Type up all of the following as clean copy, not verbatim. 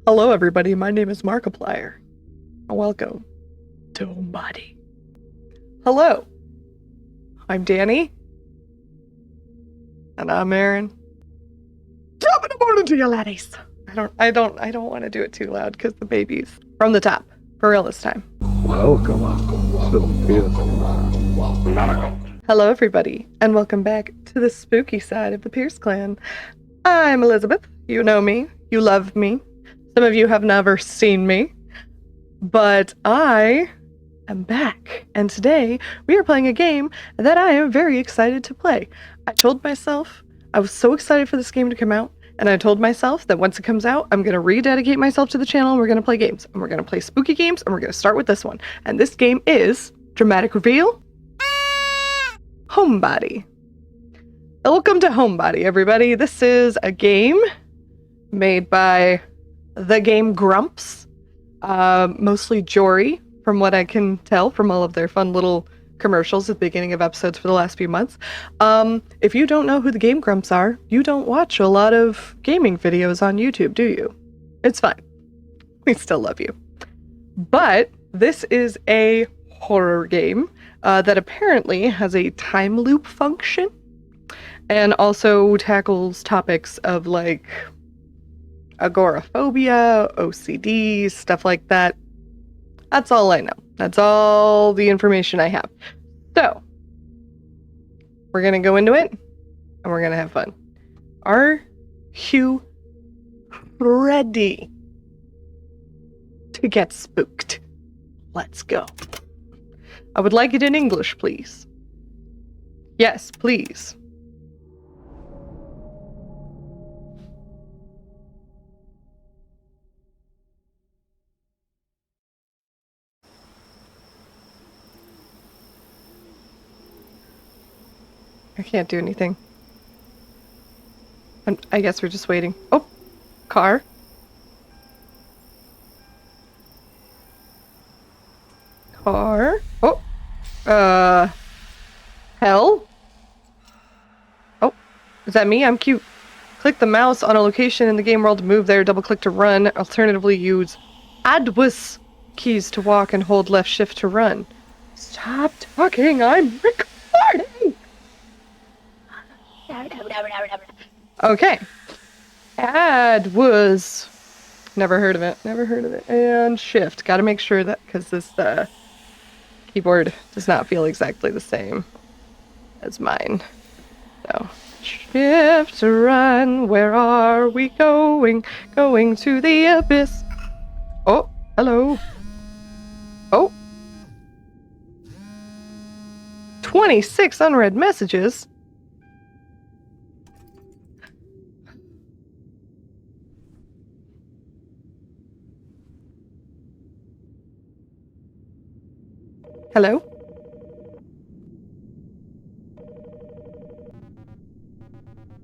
Hello everybody, my name is Markiplier. Welcome to Homebody. Hello, I'm Danny. And I'm Aaron. Top of the morning to you laddies. I don't want to do it too loud because the baby's from the top. For real this time. Welcome to the beautiful Hello everybody, and welcome back to the spooky side of the Pierce clan. I'm Elizabeth. You know me. You love me. Some of you have never seen me. But I am back. And today we are playing a game that I am very excited to play. I told myself I was so excited for this game to come out. And I told myself that once it comes out, I'm going to rededicate myself to the channel and we're going to play games. And we're going to play spooky games and we're going to start with this one. And this game is, dramatic reveal, Homebody. Welcome to Homebody, everybody. This is a game made by the game Grumps. Mostly Jory, from what I can tell from all of their fun little commercials at the beginning of episodes for the last few months. If you don't know who the Game Grumps are, you don't watch a lot of gaming videos on YouTube, do you? It's fine. We still love you. But this is a horror game that apparently has a time loop function and also tackles topics of like agoraphobia, OCD, stuff like that. That's all I know. That's all the information I have. So, we're going to go into it, and we're going to have fun. Are you ready to get spooked? Let's go. I would like it in English, please. Yes, please. I can't do anything. I guess we're just waiting. Oh, car. Car. Oh, hell. Oh, is that me? I'm cute. Click the mouse on a location in the game world to move there. Double click to run. Alternatively, use ADWS keys to walk and hold left shift to run. Stop talking. I'm recording. Okay. ADWS. Never heard of it. Never heard of it. And shift. Gotta make sure that, because this keyboard does not feel exactly the same as mine. So, shift to run. Where are we going? Going to the abyss. Oh, hello. Oh. 26 unread messages. Hello?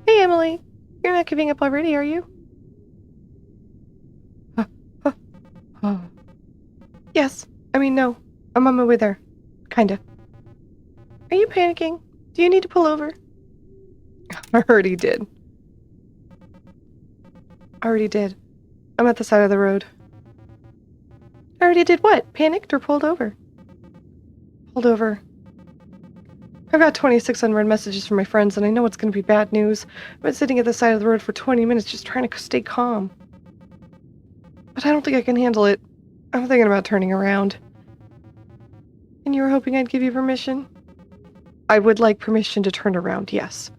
Hey, Emily. You're not giving up already, are you? Yes. I mean, no. I'm on my way there. Kinda. Are you panicking? Do you need to pull over? I already did. I'm at the side of the road. I already did what? Panicked or pulled over? Pulled over. I've got 26 unread messages from my friends, and I know it's going to be bad news. I've been sitting at the side of the road for 20 minutes just trying to stay calm. But I don't think I can handle it. I'm thinking about turning around. And you were hoping I'd give you permission? I would like permission to turn around, yes.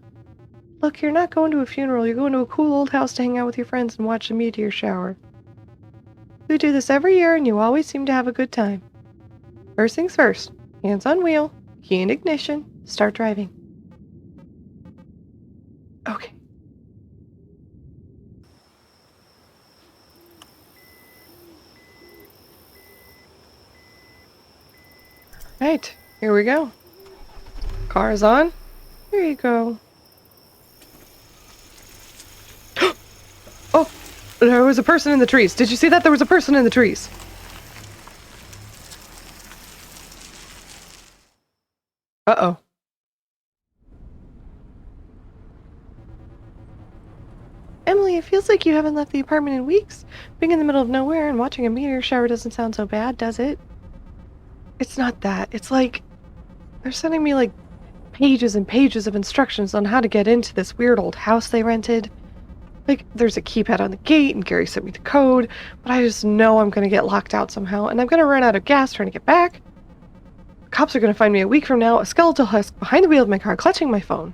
Look, you're not going to a funeral. You're going to a cool old house to hang out with your friends and watch a meteor shower. We do this every year, and you always seem to have a good time. First things first. Hands on wheel. Key in ignition. Start driving. Okay. Right. Here we go. Car is on. There you go. Oh, there was a person in the trees. Did you see that? There was a person in the trees. Uh-oh. Emily, it feels Sounds like you haven't left the apartment in weeks. Being in the middle of nowhere and watching a meteor shower doesn't sound so bad, does it? It's not that. It's like they're sending me like pages and pages of instructions on how to get into this weird old house they rented. Like, there's a keypad on the gate, and Gary sent me the code, but I just know I'm gonna get locked out somehow, and I'm gonna run out of gas trying to get back. The cops are gonna find me a week from now, a skeletal husk behind the wheel of my car, clutching my phone.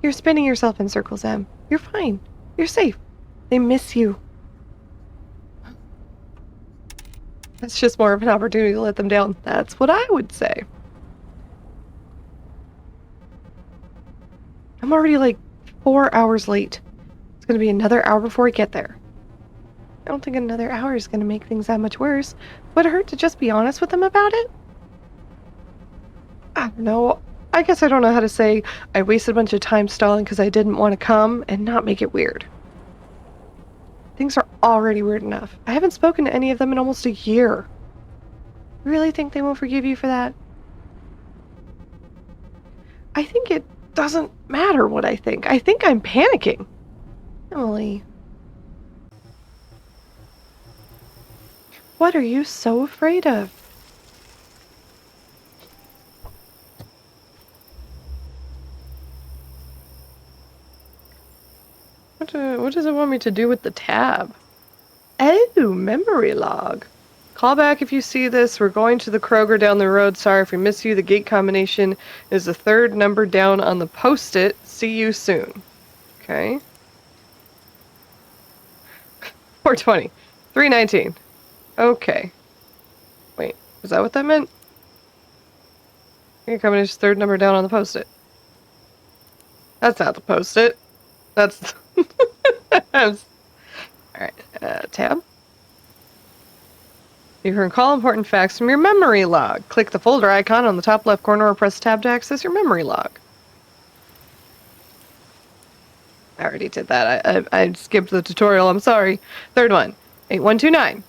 You're spinning yourself in circles, Em. You're fine. You're safe. They miss you. That's just more of an opportunity to let them down. That's what I would say. I'm already like 4 hours late. It's gonna be another hour before I get there. I don't think another hour is gonna make things that much worse. Would it hurt to just be honest with them about it? I don't know. I guess I don't know how to say I wasted a bunch of time stalling because I didn't want to come and not make it weird. Things are already weird enough. I haven't spoken to any of them in almost a year. You really think they won't forgive you for that? I think it doesn't matter what I think. I think I'm panicking. Emily. What are you so afraid of? What does it want me to do with the tab? Oh, memory log. Call back if you see this. We're going to the Kroger down the road. Sorry if we miss you. The gate combination is the third number down on the post-it. See you soon. Okay. 420. 319. Okay. Wait, is that what that meant? Gate combination third number down on the post-it. That's not the post-it. That's... Alright, tab. You can recall important facts from your memory log. Click the folder icon on the top left corner or press tab to access your memory log. I already did that. I skipped the tutorial. I'm sorry. Third one. 8129.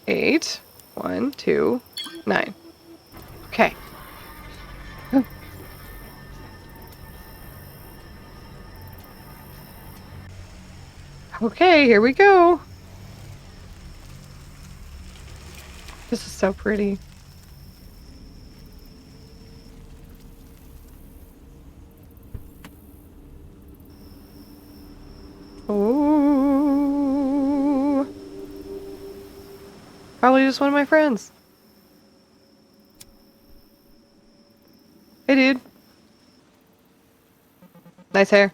8129. Okay. Okay, here we go. This is so pretty. Oh. Probably just one of my friends. Hey, dude. Nice hair.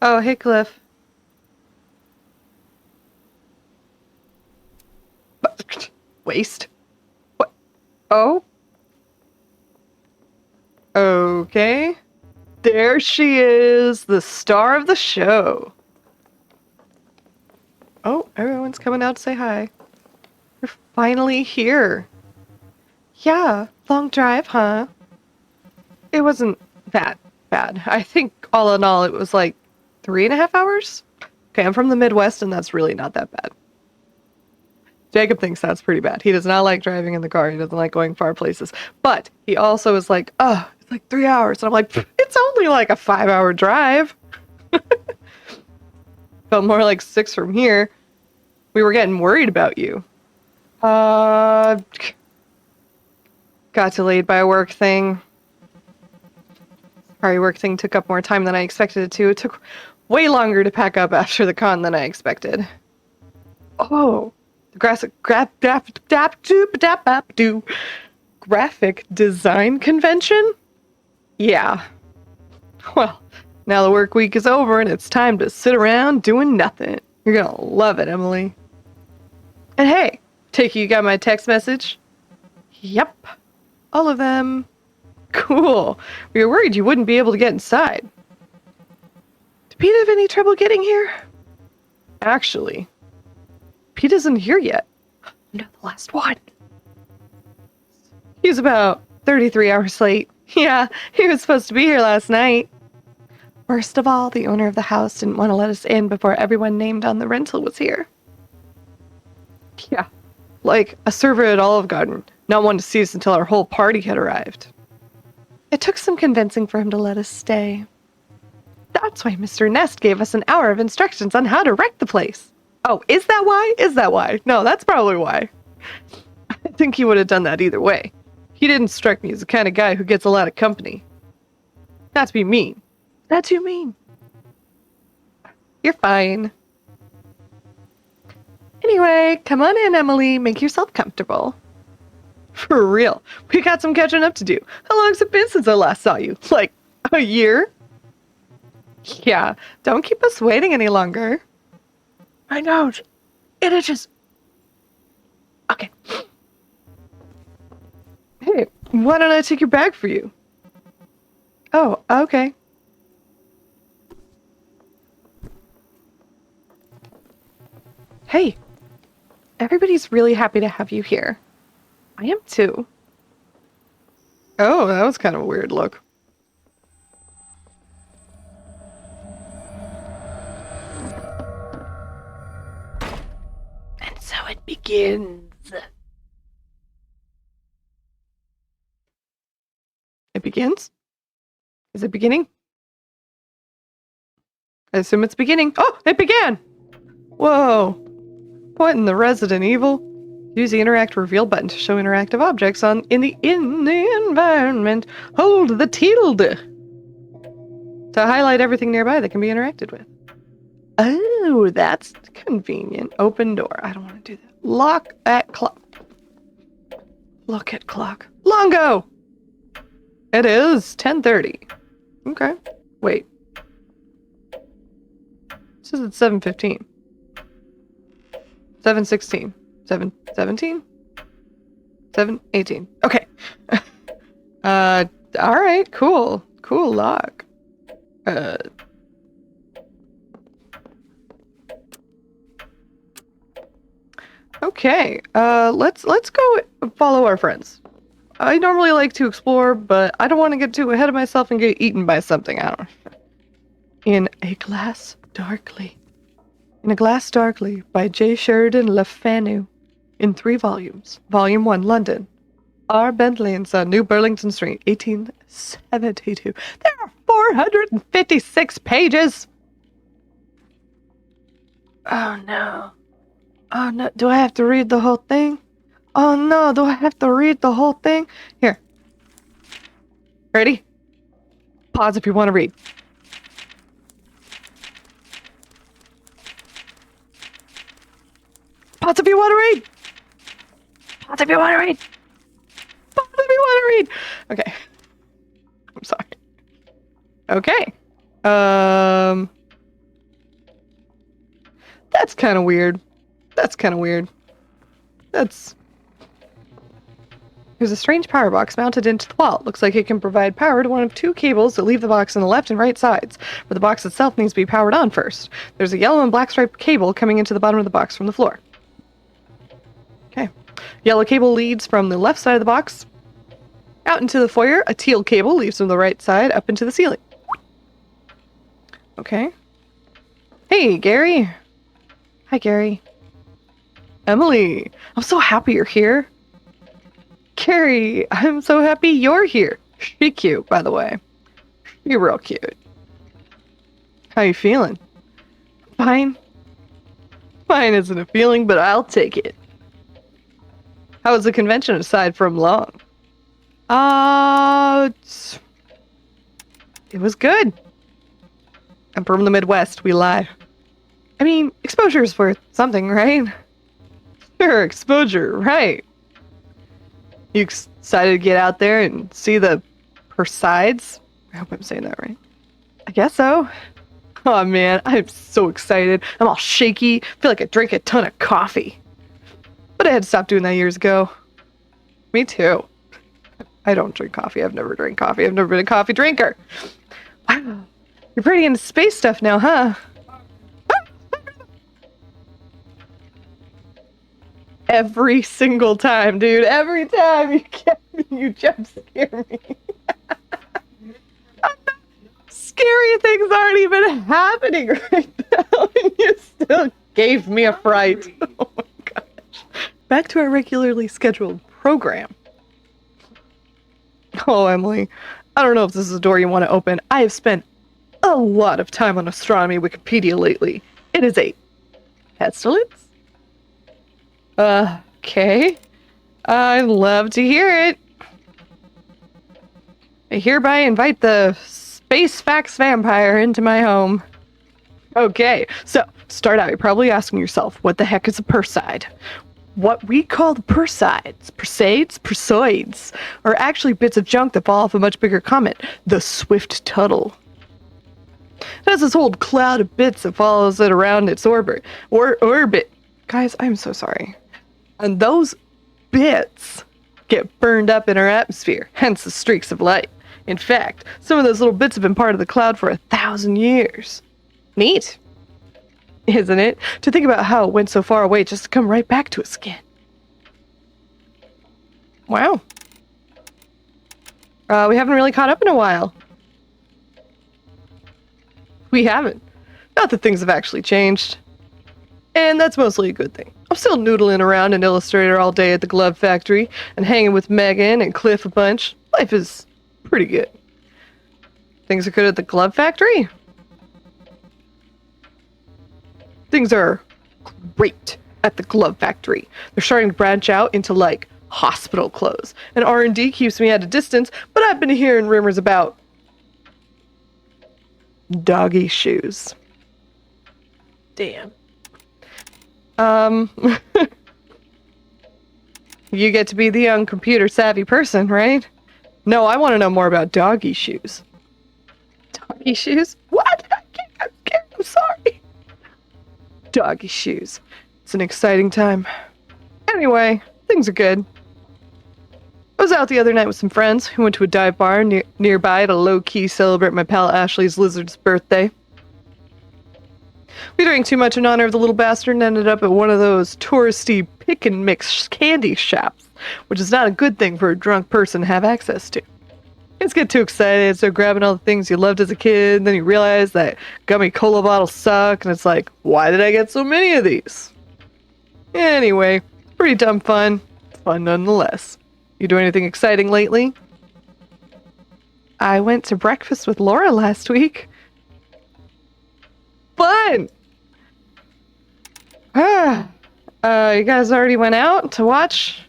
Oh, hey, Cliff. Waste. What? Oh? Okay. There she is, the star of the show. Oh, everyone's coming out to say hi. You're finally here. Yeah, long drive, huh? It wasn't that bad. I think all in all it was like 3.5 hours. Okay, I'm from the Midwest and that's really not that bad. Jacob thinks that's pretty bad. He does not like driving in the car. He doesn't like going far places. But he also is like, oh, it's like 3 hours. And I'm like, it's only like a 5-hour drive. Felt more like 6 from here. We were getting worried about you. Got delayed by a work thing. Sorry, work thing took up more time than I expected it to. It took way longer to pack up after the con than I expected. Oh. Graphic design convention? Yeah. Well, now the work week is over and it's time to sit around doing nothing. You're gonna love it, Emily. And hey, take it you got my text message? Yep. All of them. Cool. We were worried you wouldn't be able to get inside. Did Pete have any trouble getting here? Actually, Pete isn't here yet. No, the last one. He's about 33 hours late. Yeah, he was supposed to be here last night. Worst of all, the owner of the house didn't want to let us in before everyone named on the rental was here. Yeah, like a server at Olive Garden, not one to see us until our whole party had arrived. It took some convincing for him to let us stay. That's why Mr. Nest gave us an hour of instructions on how to wreck the place. Oh, is that why? Is that why? No, that's probably why. I think he would have done that either way. He didn't strike me as the kind of guy who gets a lot of company. Not to be mean. Not too mean. You're fine. Anyway, come on in, Emily. Make yourself comfortable. For real. We got some catching up to do. How long's it been since I last saw you? Like, a year? Yeah, don't keep us waiting any longer. I know. It itches. Okay. Hey, why don't I take your bag for you? Oh, okay. Hey, everybody's really happy to have you here. I am too. Oh, that was kind of a weird look. And so it begins. It begins? Is it beginning? I assume it's beginning. Oh, it began! Whoa. What in the Resident Evil? Use the Interact Reveal button to show interactive objects in the environment. Hold the tilde to highlight everything nearby that can be interacted with. Oh, that's convenient. Open door. I don't want to do that. Lock at clock. Look at clock. Longo! It is 10:30. Okay. Wait. This is at 7:15. 7:16. 7:17? 7:18. Okay. Alright, cool. Cool lock. Okay, let's go follow our friends. I normally like to explore, but I don't want to get too ahead of myself and get eaten by something. I don't know. In a Glass Darkly. In a Glass Darkly by J. Sheridan Le Fanu. In 3 volumes. Volume 1, London. R. Bentley and Son, New Burlington Street, 1872. There are 456 pages! Oh no. Oh no, do I have to read the whole thing? Oh no, do I have to read the whole thing? Here. Ready? Pause if you want to read. Pause if you want to read! Pause if you want to read! Pause if you want to read! Okay. I'm sorry. Okay. That's kind of weird. That's kind of weird. There's a strange power box mounted into the wall. It looks like it can provide power to one of 2 cables that leave the box on the left and right sides, but the box itself needs to be powered on first. There's a yellow and black striped cable coming into the bottom of the box from the floor. Okay. Yellow cable leads from the left side of the box out into the foyer. A teal cable leads from the right side up into the ceiling. Okay. Hey, Gary. Hi, Gary. Emily. I'm so happy you're here. Carrie, I'm so happy you're here. She's cute, by the way. You're real cute. How you feeling? Fine. Fine isn't a feeling, but I'll take it. How was the convention aside from long? It was good. I'm from the Midwest, we lie. I mean, exposure's worth something, right? Sure, exposure, right. You excited to get out there and see the Perseids? I hope I'm saying that right. I guess so. Oh man, I'm so excited. I'm all shaky. Feel like I drank a ton of coffee. But I had to stop doing that years ago. Me too. I don't drink coffee. I've never drank coffee. I've never been a coffee drinker. Wow. You're pretty into space stuff now, huh? Every single time, dude. Every time you jump scare me. Scary things aren't even happening right now, and you still gave me a fright. Oh my gosh. Back to our regularly scheduled program. Oh, Emily. I don't know if this is a door you want to open. I have spent a lot of time on astronomy Wikipedia lately. It is a pestilence? Okay. I'd love to hear it. I hereby invite the Space Fax Vampire into my home. Okay, so, start out, you're probably asking yourself, what the heck is a Perseid? What we call the Perseids, are actually bits of junk that fall off a much bigger comet, the Swift Tuttle. It has this whole cloud of bits that follows it around its orbit. Orbit. Guys, I'm so sorry. And those bits get burned up in our atmosphere, hence the streaks of light. In fact, some of those little bits have been part of the cloud for 1,000 years. Neat, isn't it? To think about how it went so far away just to come right back to us again. Wow. We haven't really caught up in a while. We haven't. Not that things have actually changed. And that's mostly a good thing. I'm still noodling around in Illustrator all day at the glove factory and hanging with Megan and Cliff a bunch. Life is pretty good. Things are good at the glove factory? Things are great at the glove factory. They're starting to branch out into, like, hospital clothes. And R&D keeps me at a distance, but I've been hearing rumors about doggy shoes. Damn. You get to be the young computer-savvy person, right? No, I want to know more about doggy shoes. Doggy shoes? What? I'm sorry. Doggy shoes. It's an exciting time. Anyway, things are good. I was out the other night with some friends who went to a dive bar nearby to low-key celebrate my pal Ashley's lizard's birthday. We drank too much in honor of the little bastard and ended up at one of those touristy pick-and-mix candy shops, which is not a good thing for a drunk person to have access to. Kids get too excited, start grabbing all the things you loved as a kid, and then you realize that gummy cola bottles suck, and it's like, why did I get so many of these? Anyway, pretty dumb fun. Fun nonetheless. You do anything exciting lately? I went to breakfast with Laura last week. Fun! You guys already went out to watch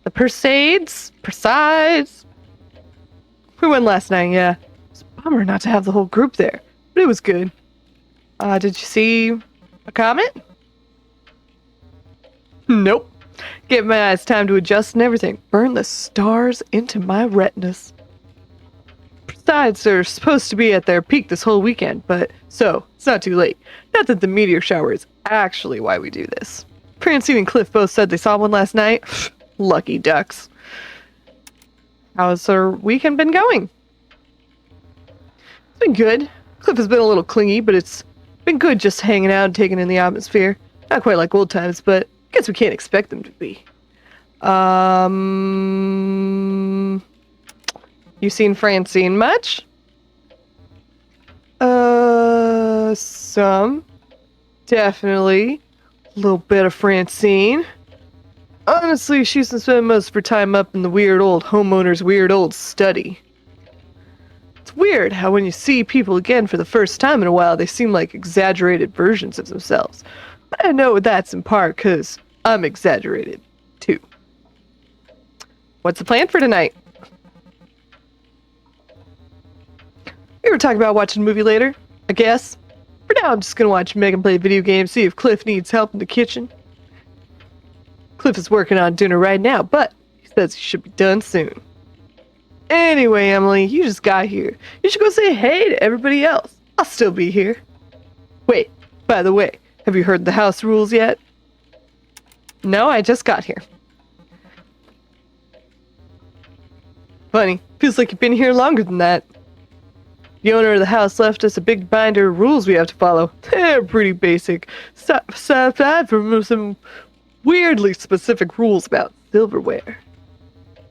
the Perseids? We went last night, yeah. It's a bummer not to have the whole group there, but it was good. Did you see a comet? Nope. Gave my eyes time to adjust and everything. Burn the stars into my retinas. Besides, they're supposed to be at their peak this whole weekend, but so, it's not too late. Not that the meteor shower is actually why we do this. Francine and Cliff both said they saw one last night. Lucky ducks. How's our weekend been going? It's been good. Cliff has been a little clingy, but it's been good just hanging out and taking in the atmosphere. Not quite like old times, but I guess we can't expect them to be. You seen Francine much? Some. Definitely. A little bit of Francine. Honestly, she's been spending most of her time up in the weird old homeowner's weird old study. It's weird how when you see people again for the first time in a while, they seem like exaggerated versions of themselves. But I know that's in part because I'm exaggerated, too. What's the plan for tonight? We were talking about watching a movie later, I guess. For now, I'm just gonna watch Megan play video games, see if Cliff needs help in the kitchen. Cliff is working on dinner right now, but he says he should be done soon. Anyway, Emily, you just got here. You should go say hey to everybody else. I'll still be here. Wait, by the way, have you heard the house rules yet? No, I just got here. Funny, feels like you've been here longer than that. The owner of the house left us a big binder of rules we have to follow. They're pretty basic. Aside from some weirdly specific rules about silverware.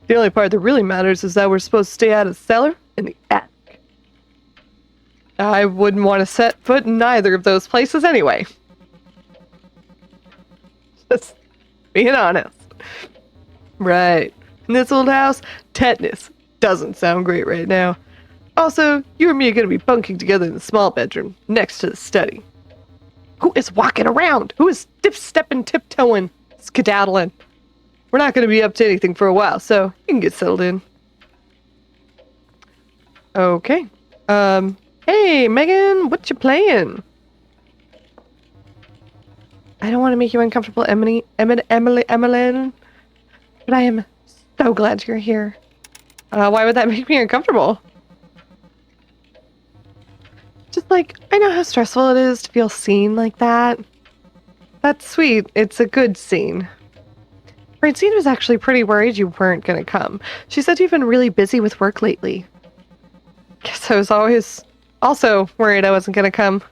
The only part that really matters is that we're supposed to stay out of the cellar and the attic. I wouldn't want to set foot in either of those places anyway. Just being honest. Right. In this old house, tetanus doesn't sound great right now. Also, you and me are going to be bunking together in the small bedroom next to the study. Who is walking around? Who is dip-stepping, tiptoeing, skedaddling? We're not going to be up to anything for a while, so you can get settled in. Okay. Hey, Megan, what you playing? I don't want to make you uncomfortable, Emily, but I am so glad you're here. Why would that make me uncomfortable? Just like, I know how stressful it is to feel seen like that. That's sweet. It's a good scene. Francine was actually pretty worried you weren't gonna come. She said you've been really busy with work lately. Guess I was always also worried I wasn't gonna come.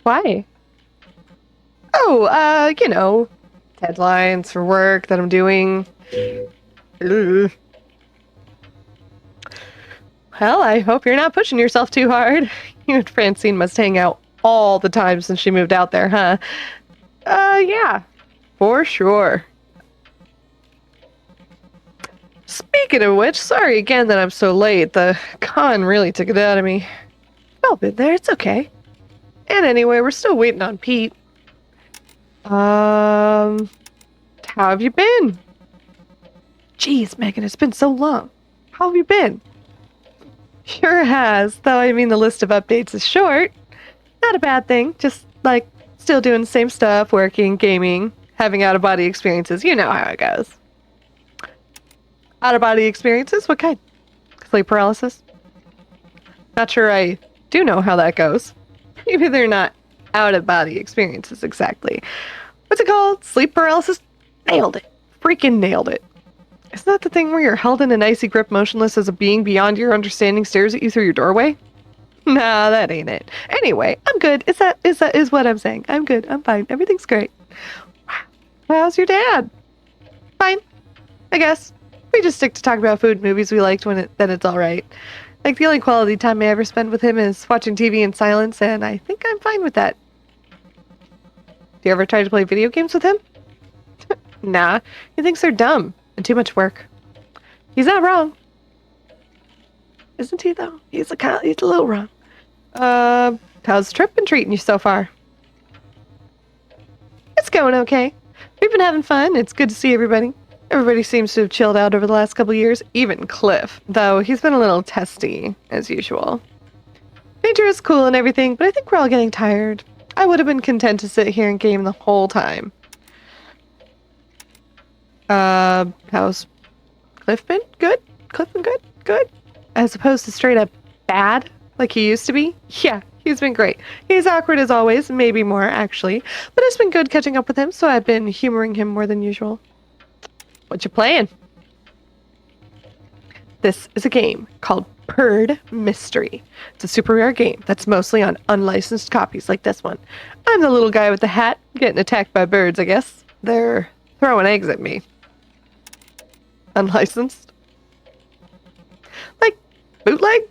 Why? Oh, you know, deadlines for work that I'm doing. Ugh. Well, I hope you're not pushing yourself too hard. You and Francine must hang out all the time since she moved out there, huh? Yeah, for sure. Speaking of which, sorry again that I'm so late. The con really took it out of me. I've been there, it's okay. And anyway, we're still waiting on Pete. How have you been? Jeez, Megan, it's been so long. How have you been? Sure has, though I mean the list of updates is short. Not a bad thing, just like still doing the same stuff, working, gaming, having out-of-body experiences. You know how it goes. Out-of-body experiences? What kind? Sleep paralysis? Not sure I do know how that goes. Maybe they're not out-of-body experiences exactly. What's it called? Sleep paralysis? Nailed it. Freaking nailed it. Isn't that the thing where you're held in an icy grip motionless as a being beyond your understanding stares at you through your doorway? Nah, that ain't it. Anyway, I'm good. Is what I'm saying. I'm good. I'm fine. Everything's great. How's your dad? Fine, I guess. We just stick to talk about food and movies we liked then it's alright. Like, the only quality time I ever spend with him is watching TV in silence, and I think I'm fine with that. Do you ever try to play video games with him? Nah, he thinks they're dumb and too much work. He's not wrong. Isn't he, though? He's a little wrong. How's the trip been treating you so far? It's going okay. We've been having fun. It's good to see everybody. Everybody seems to have chilled out over the last couple years. Even Cliff, though he's been a little testy, as usual. Nature is cool and everything, but I think we're all getting tired. I would have been content to sit here and game the whole time. How's Cliff been? Good? Cliff been good? Good? As opposed to straight up bad, like he used to be? Yeah, he's been great. He's awkward as always, maybe more, actually. But it's been good catching up with him, so I've been humoring him more than usual. What you playing? This is a game called Purd Mystery. It's a super rare game that's mostly on unlicensed copies like this one. I'm the little guy with the hat, getting attacked by birds, I guess. They're throwing eggs at me. Unlicensed? Like, bootleg?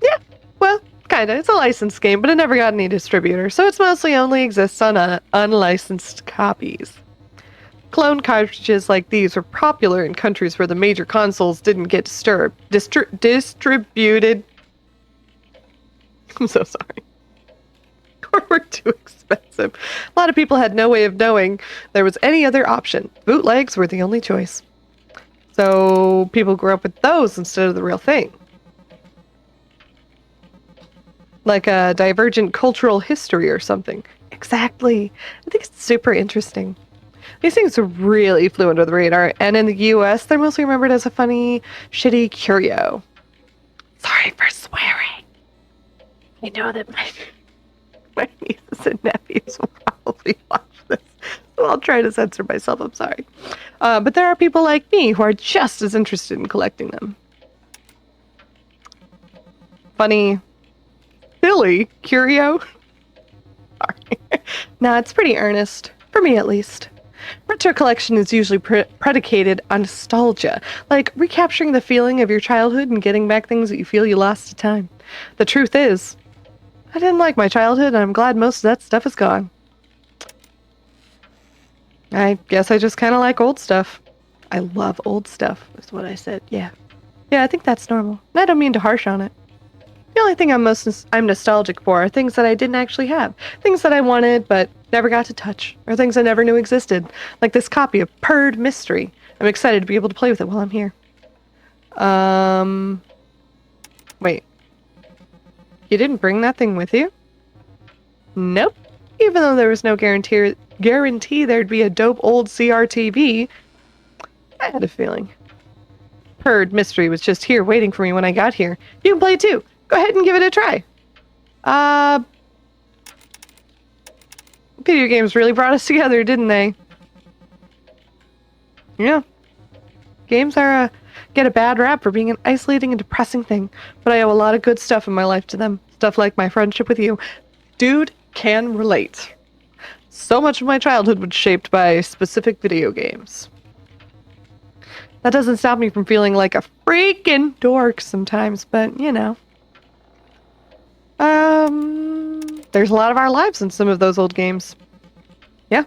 Yeah, well, kinda. It's a licensed game, but it never got any distributor, so it's mostly only exists on unlicensed copies. Clone cartridges like these were popular in countries where the major consoles didn't get distributed. I'm so sorry. Or were too expensive. A lot of people had no way of knowing there was any other option. Bootlegs were the only choice. So people grew up with those instead of the real thing. Like a divergent cultural history or something. Exactly. I think it's super interesting. These things really flew under the radar, and in the US, they're mostly remembered as a funny, shitty curio. Sorry for swearing. I know that my nieces and nephews will probably watch this, so I'll try to censor myself, I'm sorry. But there are people like me who are just as interested in collecting them. Funny, silly curio? Sorry. Nah, it's pretty earnest, for me at least. Retro collection is usually predicated on nostalgia, like recapturing the feeling of your childhood and getting back things that you feel you lost to time. The truth is, I didn't like my childhood, and I'm glad most of that stuff is gone. I guess I just kind of like old stuff. I love old stuff, is what I said, yeah. Yeah, I think that's normal. And I don't mean to harsh on it. The only thing I'm nostalgic for are things that I didn't actually have. Things that I wanted but never got to touch. Or things I never knew existed. Like this copy of Purred Mystery. I'm excited to be able to play with it while I'm here. Wait. You didn't bring that thing with you? Nope. Even though there was no guarantee there'd be a dope old CRTV, I had a feeling. Purred Mystery was just here waiting for me when I got here. You can play it too. Go ahead and give it a try. Video games really brought us together, didn't they? Yeah. Games get a bad rap for being an isolating and depressing thing, but I owe a lot of good stuff in my life to them. Stuff like my friendship with you. Dude can relate. So much of my childhood was shaped by specific video games. That doesn't stop me from feeling like a freaking dork sometimes, but you know. There's a lot of our lives in some of those old games. Yeah.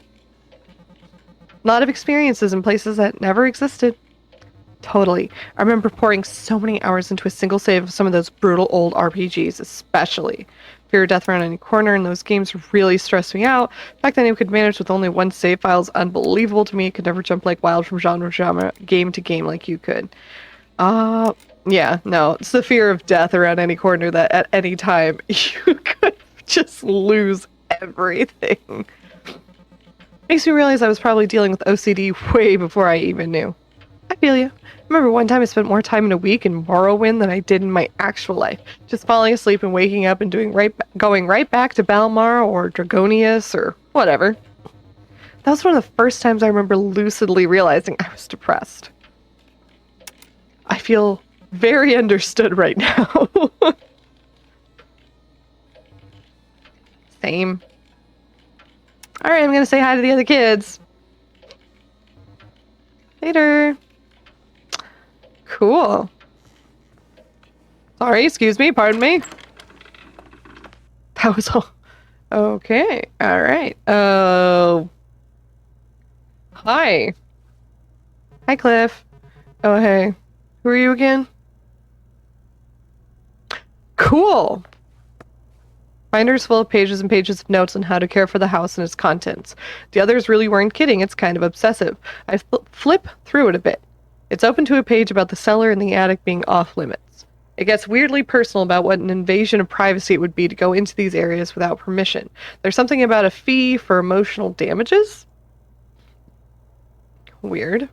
A lot of experiences in places that never existed. Totally. I remember pouring so many hours into a single save of some of those brutal old RPGs, especially. Fear of death around any corner, and those games really stressed me out. The fact that anyone could manage with only one save file is unbelievable to me. It could never jump like wild from genre to genre, game to game like you could. Yeah, no, it's the fear of death around any corner that at any time you could just lose everything. Makes me realize I was probably dealing with OCD way before I even knew. I feel you. I remember one time I spent more time in a week in Morrowind than I did in my actual life. Just falling asleep and waking up and going right back to Balmar or Dragonius or whatever. That was one of the first times I remember lucidly realizing I was depressed. I feel very understood right now. Same. Alright, I'm gonna say hi to the other kids. Later. Cool. Sorry, excuse me, pardon me. That was all. Okay, alright. Hi. Hi, Cliff. Oh, hey. Who are you again? Cool. Binder's full of pages and pages of notes on how to care for the house and its contents. The others really weren't kidding, it's kind of obsessive. I flip through it a bit. It's open to a page about the cellar and the attic being off limits. It gets weirdly personal about what an invasion of privacy it would be to go into these areas without permission. There's something about a fee for emotional damages? Weird.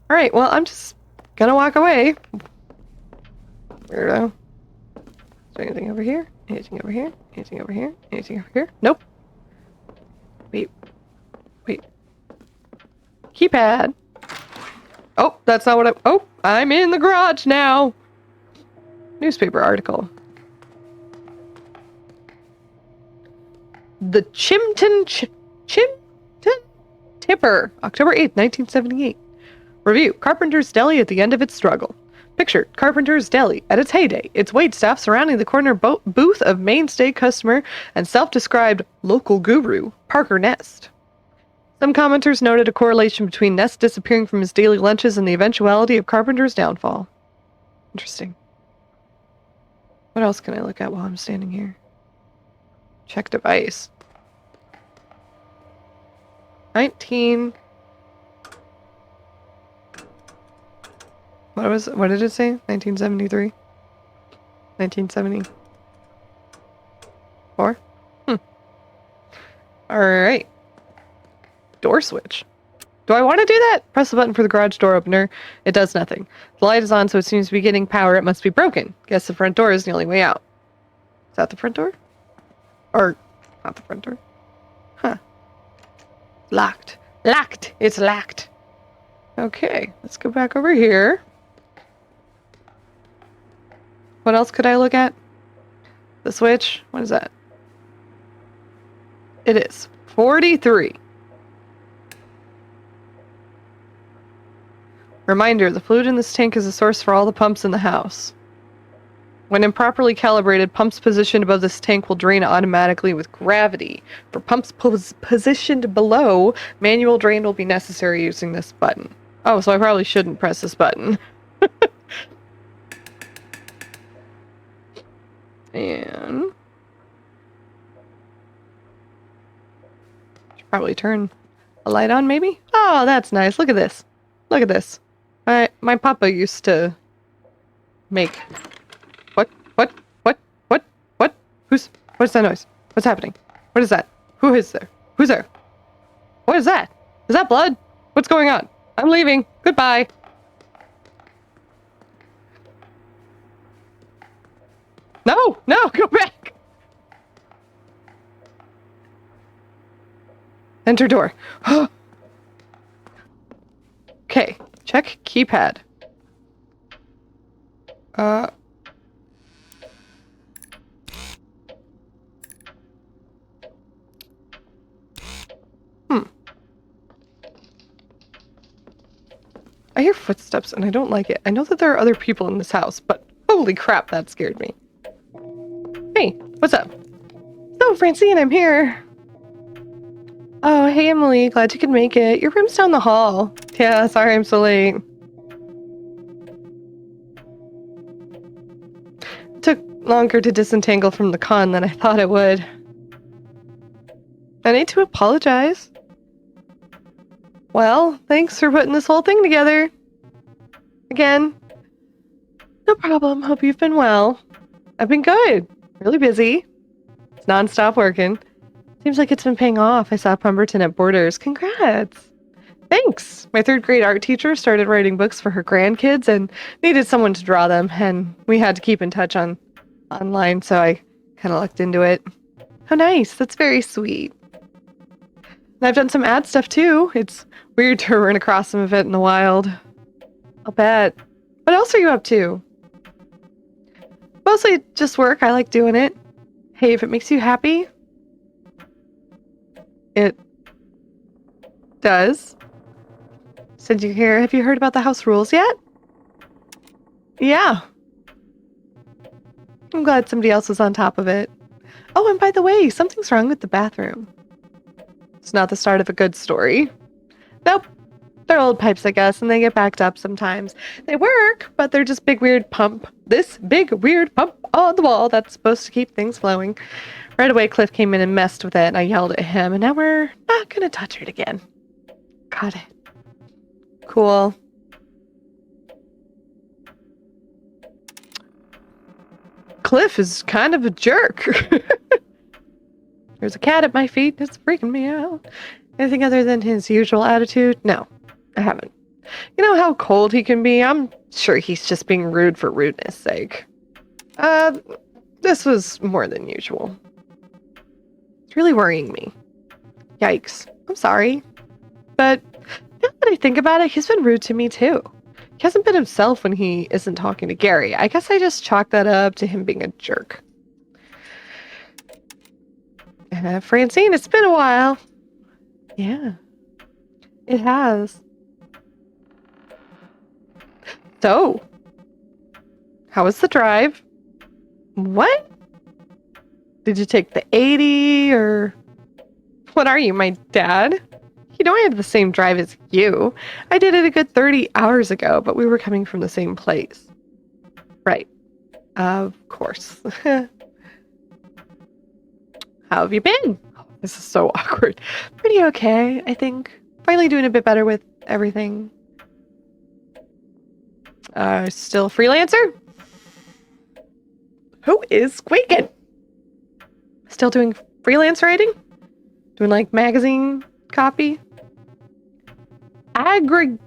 Alright, well, I'm just gonna walk away. Weirdo. Is there anything over here? Anything over here? Anything over here? Anything over here? Nope. Wait. Keypad. Oh, that's not what oh, I'm in the garage now. Newspaper article. The Chimpton Tipper, October 8th, 1978. Review, Carpenter's Deli at the end of its struggle. Picture, Carpenter's Deli at its heyday. Its waitstaff surrounding the corner booth of mainstay customer and self-described local guru, Parker Nest. Some commenters noted a correlation between Nest disappearing from his daily lunches and the eventuality of Carpenter's downfall. Interesting. What else can I look at while I'm standing here? Check device. 19... What did it say? 1973? 1974? Alright. Door switch. Do I want to do that? Press the button for the garage door opener. It does nothing. The light is on, so it seems to be getting power. It must be broken. Guess the front door is the only way out. Is that the front door? Or, not the front door? Huh. Locked. Locked! It's locked. Okay, let's go back over here. What else could I look at? The switch? What is that? It is 43. Reminder, the fluid in this tank is a source for all the pumps in the house. When improperly calibrated, pumps positioned above this tank will drain automatically with gravity. For pumps positioned below, manual drain will be necessary using this button. Oh, so I probably shouldn't press this button. And... should probably turn a light on, maybe? Oh, that's nice. Look at this. Look at this. My papa used to make... What? What? What? What? What? What's that noise? What's happening? What is that? Who is there? Who's there? What is that? Is that blood? What's going on? I'm leaving. Goodbye. No, no, go back. Enter door. Okay, check keypad. I hear footsteps and I don't like it. I know that there are other people in this house, but holy crap, that scared me. Hey, what's up? Oh, Francine, I'm here. Oh, hey, Emily. Glad you could make it. Your room's down the hall. Yeah, sorry I'm so late. It took longer to disentangle from the con than I thought it would. I need to apologize. Well, thanks for putting this whole thing together. Again. No problem. Hope you've been well. I've been good. Really busy. It's non-stop working. Seems like it's been paying off. I saw Pemberton at Borders. Congrats. Thanks. My third grade art teacher started writing books for her grandkids and needed someone to draw them, and we had to keep in touch online, so I kind of looked into it. How nice. That's very sweet. And I've done some ad stuff too. It's weird to run across some of it in the wild. I'll bet. What else are you up to? Mostly just work. I like doing it. Hey, if it makes you happy, it does. Said you here. Have you heard about the house rules yet? Yeah. I'm glad somebody else was on top of it. Oh, and by the way, something's wrong with the bathroom. It's not the start of a good story. Nope. They're old pipes, I guess, and they get backed up sometimes. They work, but they're just big weird pump. This big weird pump on the wall that's supposed to keep things flowing. Right away, Cliff came in and messed with it, and I yelled at him, and now we're not gonna touch it again. Got it. Cool. Cliff is kind of a jerk. There's a cat at my feet. It's freaking me out. Anything other than his usual attitude? No, I haven't. You know how cold he can be? I'm sure he's just being rude for rudeness' sake. This was more than usual. It's really worrying me. Yikes. I'm sorry. But now that I think about it, he's been rude to me too. He hasn't been himself when he isn't talking to Gary. I guess I just chalk that up to him being a jerk. Francine, it's been a while. Yeah, it has. So, how was the drive? What? Did you take the 80 or... What are you, my dad? You know I had the same drive as you. I did it a good 30 hours ago, but we were coming from the same place. Right. Of course. How have you been? This is so awkward. Pretty okay, I think. Finally doing a bit better with everything. Still freelancer? Who is squeaking? Still doing freelance writing? Doing like magazine copy? Aggregator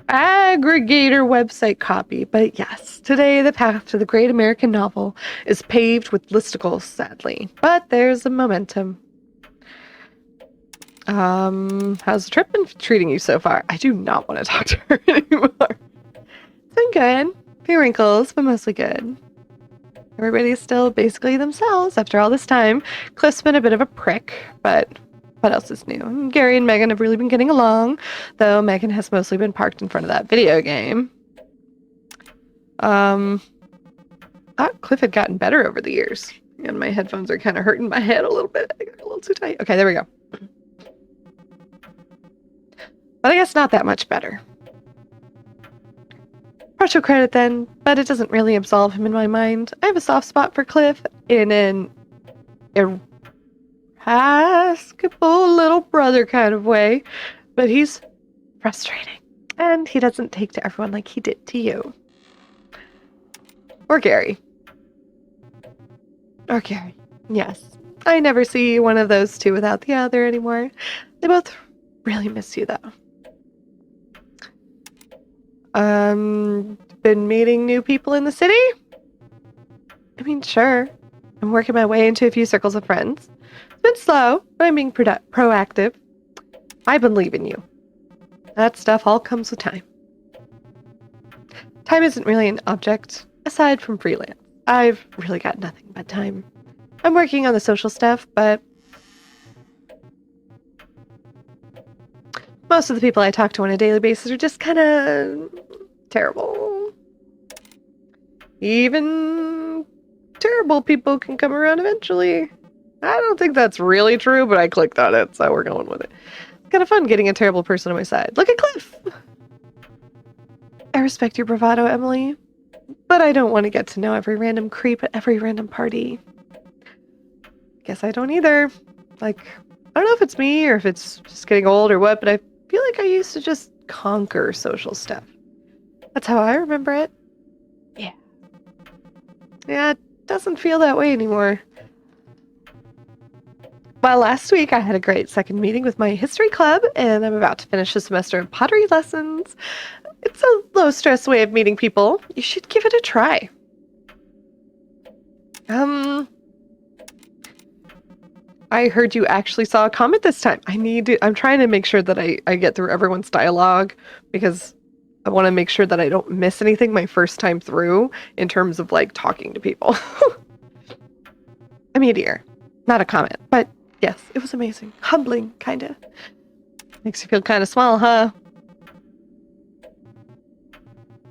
website copy. But yes, today the path to the great American novel is paved with listicles, sadly. But there's a momentum. How's the trip been treating you so far? I do not want to talk to her anymore. It's been good. A few wrinkles, but mostly good. Everybody's still basically themselves after all this time. Cliff's been a bit of a prick, but what else is new? Gary and Megan have really been getting along, though Megan has mostly been parked in front of that video game. Cliff had gotten better over the years, and my headphones are kind of hurting my head a little bit. I got a little too tight. Okay, there we go. But I guess not that much better. Partial credit then, but it doesn't really absolve him in my mind. I have a soft spot for Cliff in an irascible little brother kind of way, but he's frustrating. And he doesn't take to everyone like he did to you. Or Gary. Or Gary. Yes. I never see one of those two without the other anymore. They both really miss you, though. Been meeting new people in the city? I mean, sure. I'm working my way into a few circles of friends. It's been slow, but I'm being proactive. I believe in you. That stuff all comes with time. Time isn't really an object, aside from freelance. I've really got nothing but time. I'm working on the social stuff, but most of the people I talk to on a daily basis are just kind of terrible. Even terrible people can come around eventually. I don't think that's really true, but I clicked on it, so we're going with it. It's kind of fun getting a terrible person on my side. Look at Cliff! I respect your bravado, Emily, but I don't want to get to know every random creep at every random party. Guess I don't either. Like, I don't know if it's me or if it's just getting old or what, but I feel like I used to just conquer social stuff. That's how I remember it. Yeah. Yeah, it doesn't feel that way anymore. Well, last week I had a great second meeting with my history club, and I'm about to finish a semester of pottery lessons. It's a low-stress way of meeting people. You should give it a try. I heard you actually saw a comet this time. I'm trying to make sure that I get through everyone's dialogue, because I want to make sure that I don't miss anything my first time through in terms of, like, talking to people. A meteor, not a comet, but yes, it was amazing. Humbling, kind of. Makes you feel kind of small, huh?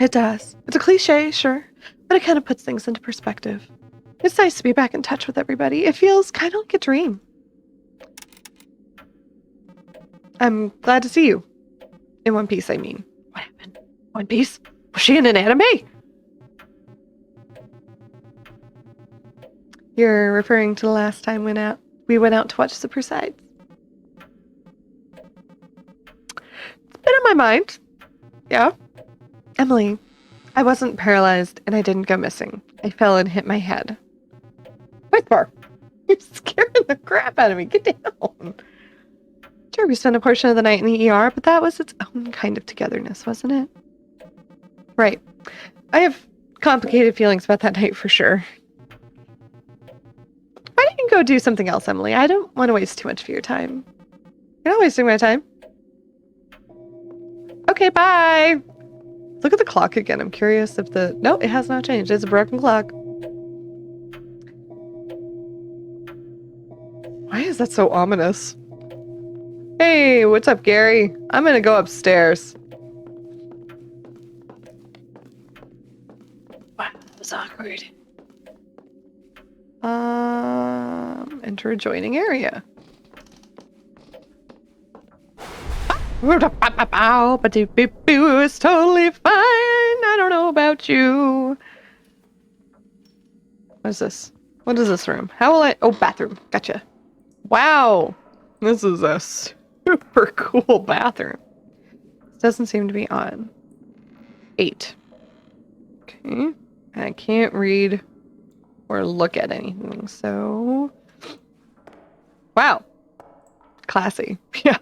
It does. It's a cliche, sure, but it kind of puts things into perspective. It's nice to be back in touch with everybody. It feels kind of like a dream. I'm glad to see you. In One Piece, I mean. What happened? One Piece? Was she in an anime? You're referring to the last time we went out to watch Super Sides. It's been on my mind. Yeah. Emily, I wasn't paralyzed and I didn't go missing. I fell and hit my head. Wait for. You're scaring the crap out of me. Get down. Sure, we spent a portion of the night in the ER, but that was its own kind of togetherness, wasn't it? Right. I have complicated feelings about that night for sure. Why don't you go do something else, Emily? I don't want to waste too much of your time. You're not wasting my time. Okay, bye! Look at the clock again. I'm curious if no, it has not changed. It's a broken clock. Why is that so ominous? Hey, what's up, Gary? I'm gonna go upstairs. Wow, that was awkward. Enter adjoining area. It's totally fine. I don't know about you. What is this? What is this room? How will I... Oh, bathroom. Gotcha. Wow. This is a super cool bathroom. This doesn't seem to be on. 8. Okay. I can't read or look at anything, so... Wow. Classy. Yeah.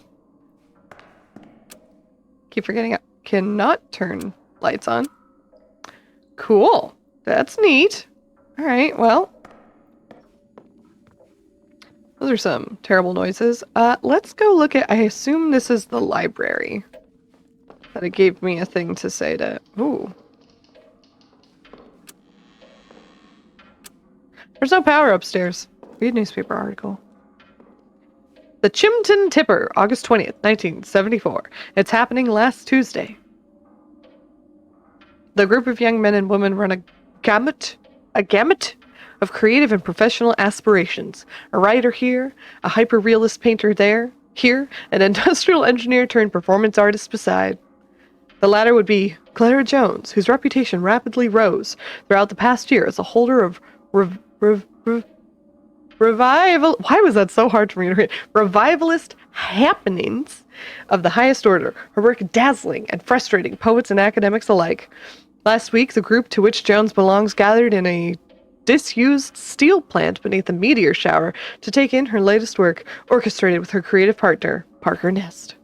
Keep forgetting I cannot turn lights on. Cool. That's neat. Alright, well. Those are some terrible noises. Let's go look at... I assume this is the library. That it gave me a thing to say to... Ooh. There's no power upstairs. Read newspaper article. The Chimpton Tipper, August 20th, 1974. It's happening last Tuesday. The group of young men and women run a gamut of creative and professional aspirations. A writer here, a hyper-realist painter there, here, an industrial engineer turned performance artist beside. The latter would be Clara Jones, whose reputation rapidly rose throughout the past year as a holder of revival. Why was that so hard for me to read? Revivalist happenings of the highest order. Her work dazzling and frustrating poets and academics alike. Last week, the group to which Jones belongs gathered in a disused steel plant beneath a meteor shower to take in her latest work, orchestrated with her creative partner, Parker Nest.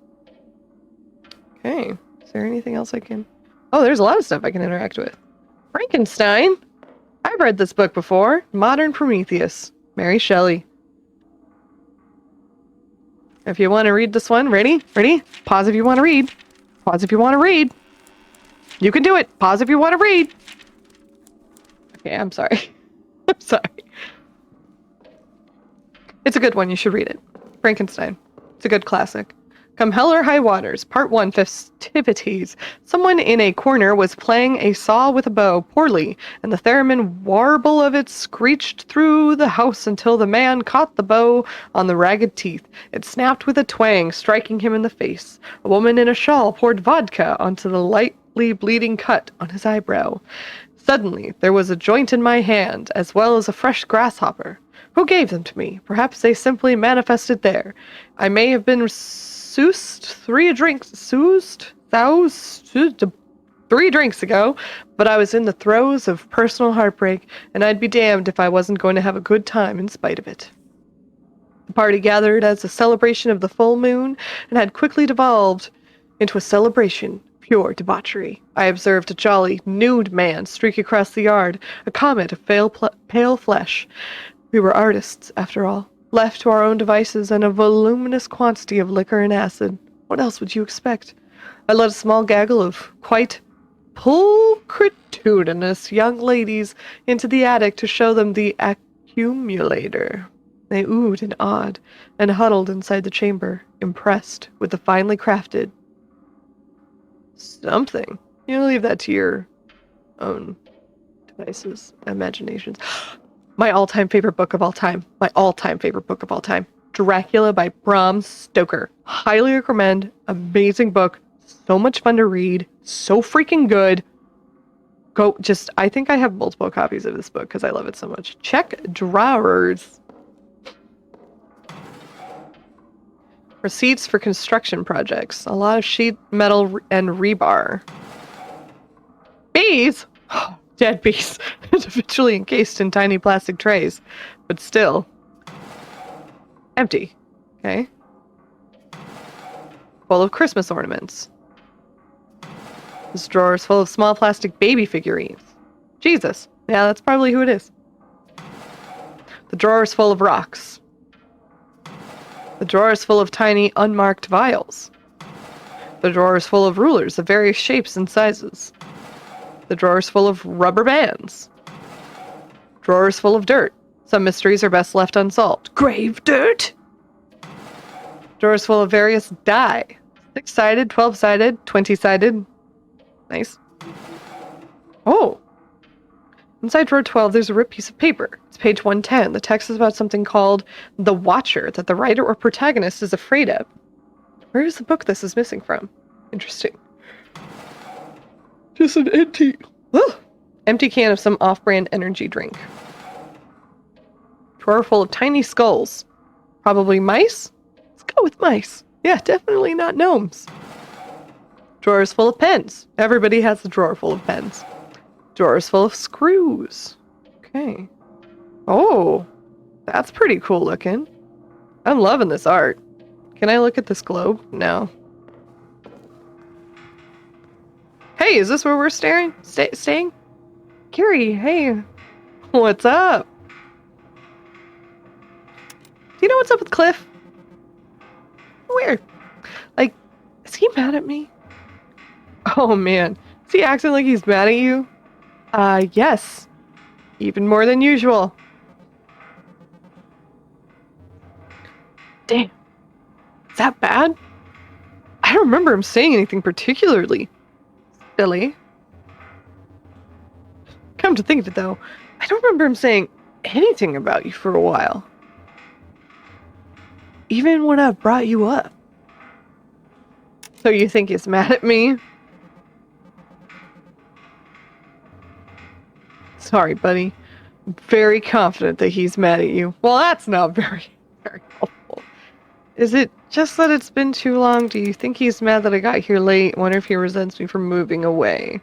Okay, is there anything else I can... Oh, there's a lot of stuff I can interact with. Frankenstein! I've read this book before. Modern Prometheus. Mary Shelley. If you want to read this one, ready? Ready? Pause if you want to read. Pause if you want to read. You can do it. Pause if you want to read. Okay, I'm sorry. I'm sorry. It's a good one. You should read it. Frankenstein. It's a good classic. Come Hell or High Waters, Part 1, Festivities. Someone in a corner was playing a saw with a bow poorly, and the theremin warble of it screeched through the house until the man caught the bow on the ragged teeth. It snapped with a twang, striking him in the face. A woman in a shawl poured vodka onto the lightly bleeding cut on his eyebrow. Suddenly, there was a joint in my hand, as well as a fresh grasshopper. Who gave them to me? Perhaps they simply manifested there. I may have been soused 3 drinks ago, but I was in the throes of personal heartbreak, and I'd be damned if I wasn't going to have a good time in spite of it. The party gathered as a celebration of the full moon, and had quickly devolved into a celebration of pure debauchery. I observed a jolly, nude man streak across the yard, a comet of pale flesh. We were artists, after all. Left to our own devices and a voluminous quantity of liquor and acid. What else would you expect? I led a small gaggle of quite pulchritudinous young ladies into the attic to show them the accumulator. They oohed and awed and huddled inside the chamber, impressed with the finely crafted something. You leave that to your own devices, imaginations. My all-time favorite book of all time. My all-time favorite book of all time. Dracula by Bram Stoker. Highly recommend. Amazing book. So much fun to read. So freaking good. I think I have multiple copies of this book because I love it so much. Check drawers. Receipts for construction projects. A lot of sheet metal and rebar. Bees? Dead bees, individually encased in tiny plastic trays, but still empty. Okay. Full of Christmas ornaments. This drawer is full of small plastic baby figurines. Jesus. Yeah, that's probably who it is. The drawer is full of rocks. The drawer is full of tiny, unmarked vials. The drawer is full of rulers of various shapes and sizes. The drawer is full of rubber bands. Drawer is full of dirt. Some mysteries are best left unsolved. Grave dirt! Drawer is full of various die. 6-sided, 12-sided, 20-sided. Nice. Oh! Inside drawer 12, there's a ripped piece of paper. It's page 110. The text is about something called The Watcher that the writer or protagonist is afraid of. Where is the book this is missing from? Interesting. Just an empty can of some off-brand energy drink. Drawer full of tiny skulls. Probably mice? Let's go with mice. Yeah, definitely not gnomes. Drawers full of pens. Everybody has a drawer full of pens. Drawers full of screws. Okay. Oh, that's pretty cool looking. I'm loving this art. Can I look at this globe? No. Hey, is this where we're staying? Kiri, hey. What's up? Do you know what's up with Cliff? Weird. Like, is he mad at me? Oh man. Is he acting like he's mad at you? Yes. Even more than usual. Damn. Is that bad? I don't remember him saying anything particularly silly. Come to think of it, though, I don't remember him saying anything about you for a while. Even when I brought you up. So you think he's mad at me? sorry, buddy. I'm very confident that he's mad at you. Well, that's not very helpful. Is it just that it's been too long? Do you think he's mad that I got here late? Wonder if he resents me for moving away.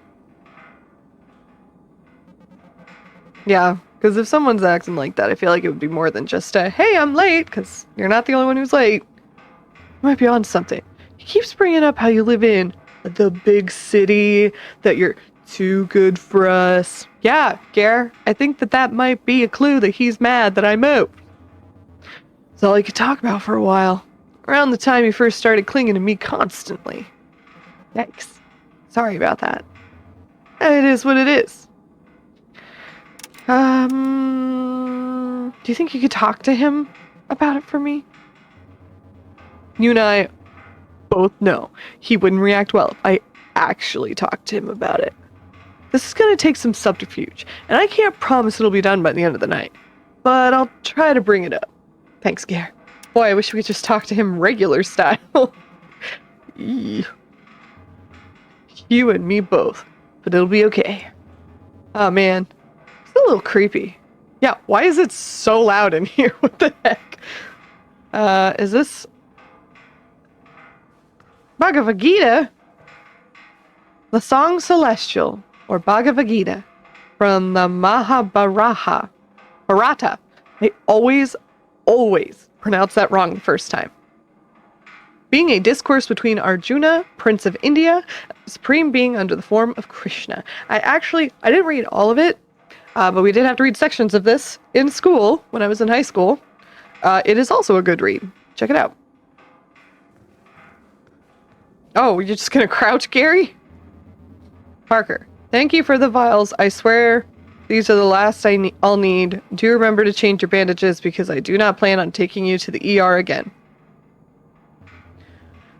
Yeah, because if someone's acting like that, I feel like it would be more than just a, hey, I'm late, because you're not the only one who's late. You might be on something. He keeps bringing up how you live in the big city, that you're too good for us. Yeah, Gare, I think that might be a clue that he's mad that I moved. It's all he could talk about for a while. Around the time he first started clinging to me constantly. Yikes. Sorry about that. It is what it is. Do you think you could talk to him about it for me? You and I both know he wouldn't react well if I actually talked to him about it. This is going to take some subterfuge, and I can't promise it'll be done by the end of the night. But I'll try to bring it up. Thanks, Gare. Boy, I wish we could just talk to him regular style. You and me both. But it'll be okay. Oh, man. It's a little creepy. Yeah, why is it so loud in here? What the heck? Is this... Bhagavad Gita? The Song Celestial, or Bhagavad Gita, from the Mahabharata. I always pronounce that wrong the first time. Being a discourse between Arjuna, Prince of India, a supreme being under the form of Krishna. I didn't read all of it, but we did have to read sections of this in school when I was in high school. It is also a good read. Check it out. Oh, you're just gonna crouch, Gary? Parker, thank you for the vials. I swear these are the last I'll need. Do remember to change your bandages because I do not plan on taking you to the ER again.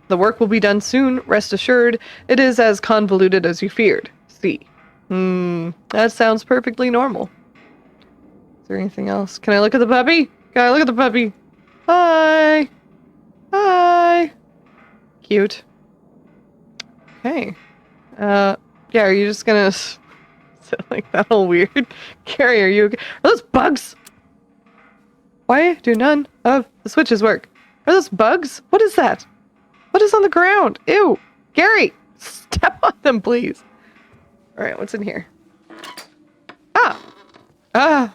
The work will be done soon, rest assured. It is as convoluted as you feared. See. That sounds perfectly normal. Is there anything else? Can I look at the puppy? Can I look at the puppy? Hi! Hi! Cute. Okay. Yeah, are you just gonna sit like that all weird? Carrie, are you okay? Are those bugs? Why do none of the switches work? Are those bugs? What is that? What is on the ground? Ew! Gary! Step on them, please! Alright, what's in here? Hi.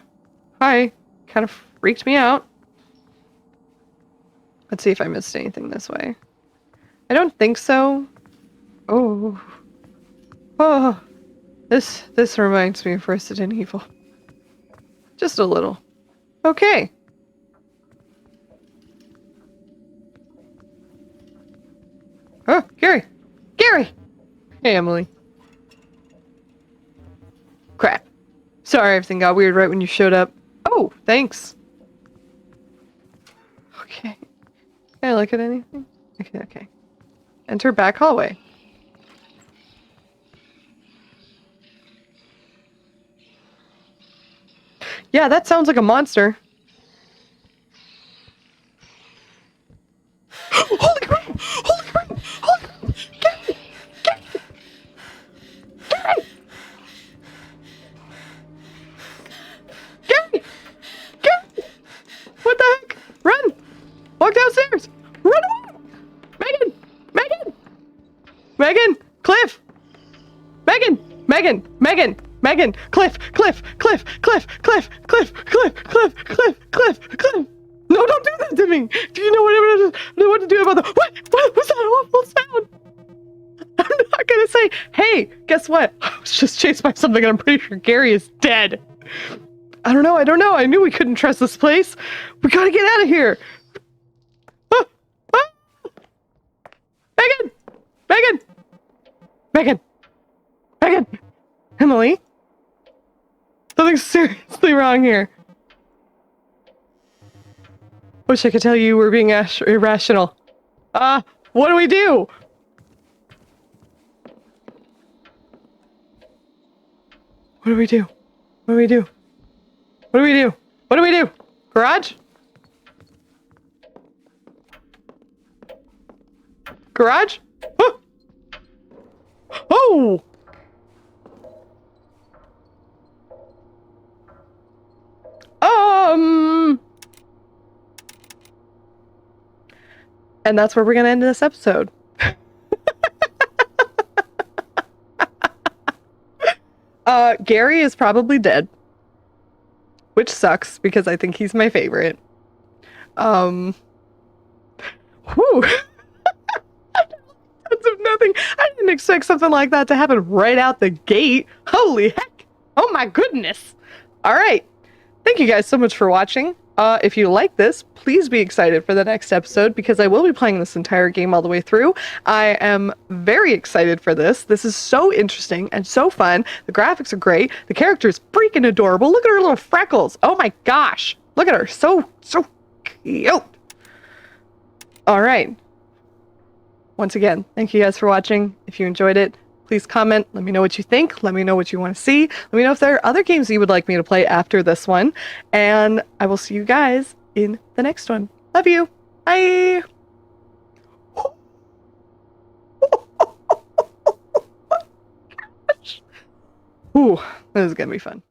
Kind of freaked me out. Let's see if I missed anything this way. I don't think so. Oh. This reminds me of Resident Evil. Just a little. Okay. Oh, Gary! Gary! Hey, Emily. Crap. Sorry, everything got weird right when you showed up. Oh, thanks. Okay. Can I look at anything? Okay. Enter back hallway. Yeah, that sounds like a monster. Holy crap! Holy crap! Holy crap! Gary! Gary! Gary! Gary! What the heck? Run! Walk downstairs! Run away! Megan! Cliff! Megan! Cliff! No, don't do that to me! Do you know what to do about the... What was that awful sound? I'm not gonna say, hey, guess what? I was just chased by something and I'm pretty sure Gary is dead. I don't know. I knew we couldn't trust this place. We gotta get out of here. Megan! Emily? Something's seriously wrong here. Wish I could tell you we're being irrational. What do we do? What do we do? Garage? Oh! And that's where we're going to end this episode. Gary is probably dead, which sucks because I think he's my favorite. Whew. That's of nothing. I didn't expect something like that to happen right out the gate. Holy heck. Oh my goodness. All right. Thank you guys so much for watching. If you like this, please be excited for the next episode because I will be playing this entire game all the way through. I am very excited for this. This is so interesting and so fun. The graphics are great. The character is freaking adorable. Look at her little freckles. Oh my gosh. Look at her. So cute. All right. Once again, thank you guys for watching. If you enjoyed it, please comment. Let me know what you think. Let me know what you want to see. Let me know if there are other games you would like me to play after this one. And I will see you guys in the next one. Love you. Bye. Ooh, this is going to be fun.